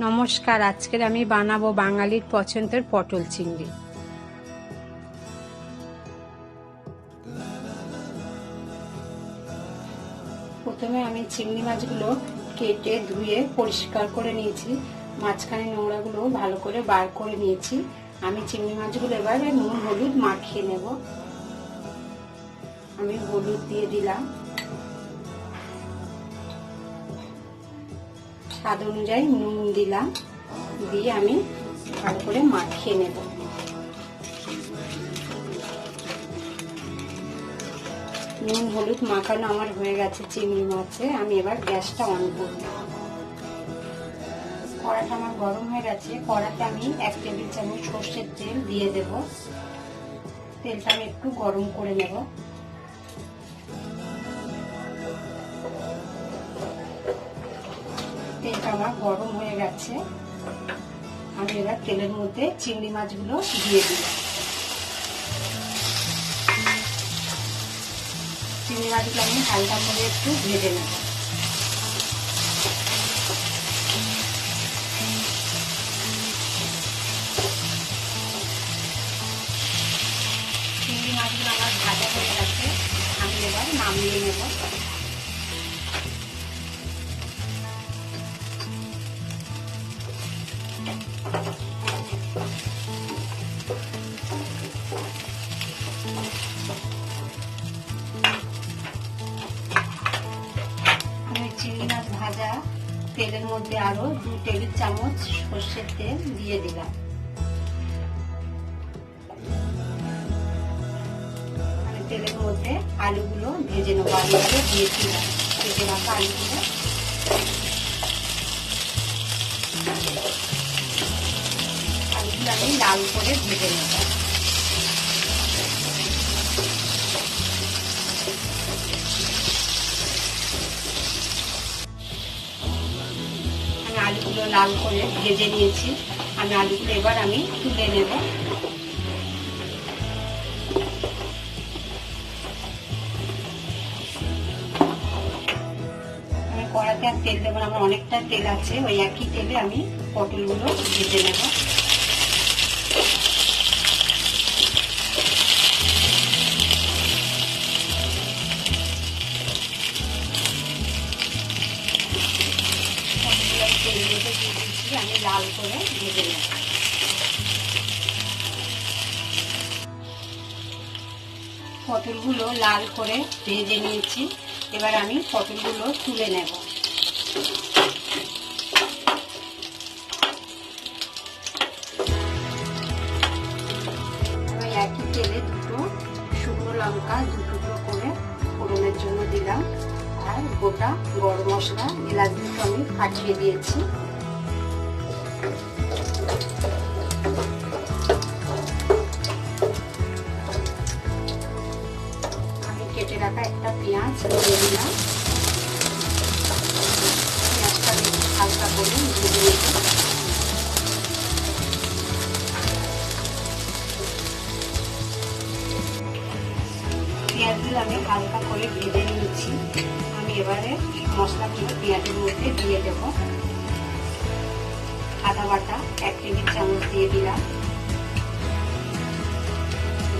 নমস্কার, আজকের আমি বানাবো বাঙালির পছন্দের পটল চিংড়ি। প্রথমে আমি চিংড়ি মাছগুলো কেটে ধুয়ে পরিষ্কার করে নিয়েছি, মাঝখানে নোংরাগুলো ভালো করে বার করে নিয়েছি। আমি চিংড়ি মাছগুলো এবার নুন হলুদ মাখিয়ে নেব। আমি হলুদ দিয়ে দিলাম, স্বাদ অনুযায়ী নুন দিলাম, দিয়ে আমি ভালো করে মাখিয়ে নেব। নুন হলুদ মাখানো আমার হয়ে গেছে চিংড়ি মাছে। আমি এবার গ্যাসটা অন করব। কড়াটা আমার গরম হয়ে গেছে। কড়াতে আমি 1 টেবিল চামচ সর্ষের তেল দিয়ে দেব। তেলটা আমি একটু গরম করে নেব। তেলটা আমার গরম হয়ে গেছে। আমি এবার তেলের মধ্যে চিংড়ি মাছগুলো দিয়ে দিই। চিংড়ি মাছগুলো আমি হালকা করে একটু ভেজে নেব। চিংড়ি মাছগুলো আমার ভাজা হয়ে গেছে। আমি এবার নামিয়ে নেব। চিংড়ি মাছ ভাজা তেলের মধ্যে আরো 2 টেবিল চামচ সর্ষের তেল দিয়ে দিলাম। তেলের মধ্যে আলুগুলো ভেজে নেবো। আলুগুলো দিয়ে দিলাম, ভেজে রাখা আলুগুলো। আলুগুলো আমি লাল করে ভেজে নেব। আলুগুলো লাল করে ভেজে নিয়েছি। আমি আলুগুলো এবার আমি তুলে নেব। আমি কড়াতে আর তেল দেবো না, আমার অনেকটা তেল আছে। ওই একই তেলে আমি পটলগুলো ভেজে নেব। আমি লাল করে ভেজে নেব। পটলগুলো লাল করে ভেজে নিয়েছি। এবার আমি পটলগুলো তুলে নেব। একই তেলে 2 শুকনো লঙ্কা 2 টুকরো করে ফোড়নের জন্য দিলাম, আর গোটা গরম মশলা এলাচ দুটো আমি ফাটিয়ে দিয়েছি। আমি কেটে রাখা একটা পেঁয়াজ দিয়ে দিলাম। পেঁয়াজটা হালকা করে ভেজে নেব। পেঁয়াজগুলো আমি হালকা করে ভেজে নিয়েছি। আমি এবারে মশলাগুলো পেঁয়াজের মধ্যে দিয়ে দেব। আদা বাটা 1 টেবিল চামচ দিয়ে দিলাম।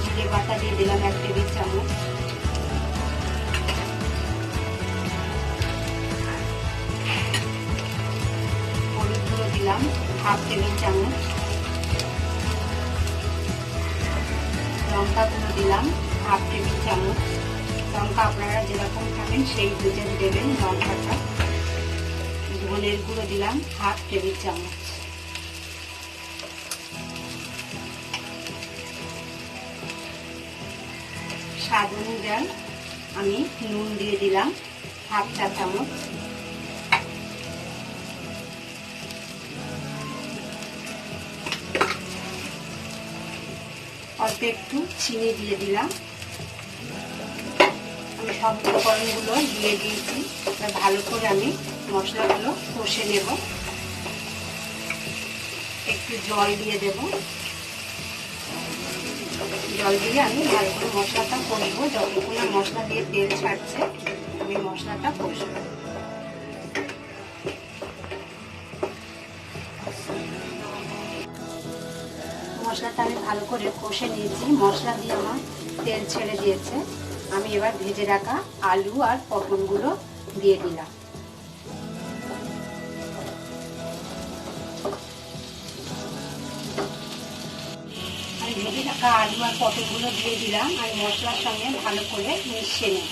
জিরে বাটা দিয়ে দিলাম 1 টেবিল চামচ। হলুদ গুঁড়ো দিলাম 1/2 টেবিল চামচ। লঙ্কা গুঁড়ো দিলাম 1/2 টেবিল চামচ। লঙ্কা আপনারা যেরকম খাবেন সেই বুঝে দেবেন লঙ্কাটা। ধনের গুঁড়ো দিলাম 1/2 টেবিল চামচ। স্বাদ অনুযায়ী আমি নুন দিয়ে দিলাম 1/2 চা চামচ। অল্প একটু চিনি দিয়ে দিলাম। আমি সব উপকরণগুলো দিয়ে দিয়েছি। ভালো করে আমি মশলাগুলো কষে নেব। একটু জল দিয়ে দেব। জল দিয়ে আমি ভালো করে মশলাটা কষবো। যতক্ষণ না মশলা দিয়ে তেল ছাড়ছে আমি মশলাটা কষবো। মশলাটা আমি ভালো করে কষে নিয়েছি, মশলা দিয়ে আমার তেল ছেড়ে দিয়েছে। আমি এবার ভেজে রাখা আলু আর পটলগুলো দিয়ে দিলাম। আমি ভেজে রাখা আলু আর পটলগুলো দিয়ে দিলাম আর মশলার সঙ্গে ভালো করে মিশিয়ে নেব।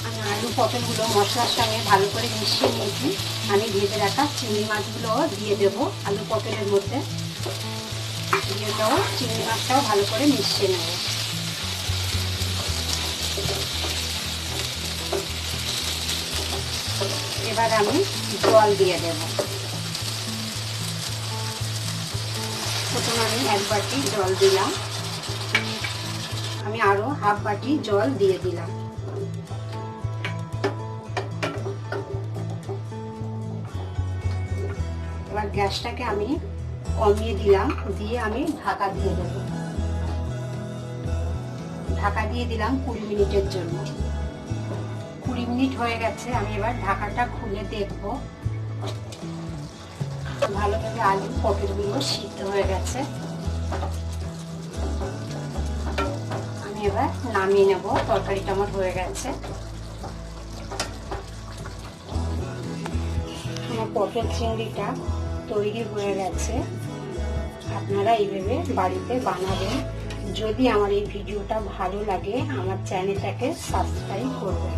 আমি আলু পটলগুলো মশলার সঙ্গে ভালো করে মিশিয়ে নিয়েছি। আমি ভেজে রাখা চিংড়ি মাছগুলো দিয়ে দেবো আলু পটলের মধ্যে। দিয়ে দেবো চিংড়ি মাছটাও ভালো করে মিশিয়ে নেব। এবার আমি জল দিয়ে দেব। প্রথমে আমি 1 বাটি জল দিলাম, আমি আরো হাফ বাটি জল দিয়ে দিলাম। এবার গ্যাসটাকে আমি কমিয়ে দিলাম, দিয়ে আমি ঢাকা দিয়ে দেব। ঢাকা দিয়ে দিলাম 20 মিনিটের জন্য। 20 মিনিট হয়ে গেছে, আমি এবার ঢাকাটা খুলে দেখব। ভালোভাবে আলু পটলগুলো সিদ্ধ হয়ে গেছে। আমি এবার নামিয়ে নেব, তরকারিটা আমার হয়ে গেছে। আমার পটল চিংড়িটা তৈরি হয়ে গেছে। আপনারা এইভাবে বাড়িতে বানাবেন। যদি আমার এই ভিডিওটা ভালো লাগে আমার চ্যানেলটাকে সাবস্ক্রাইব করবেন।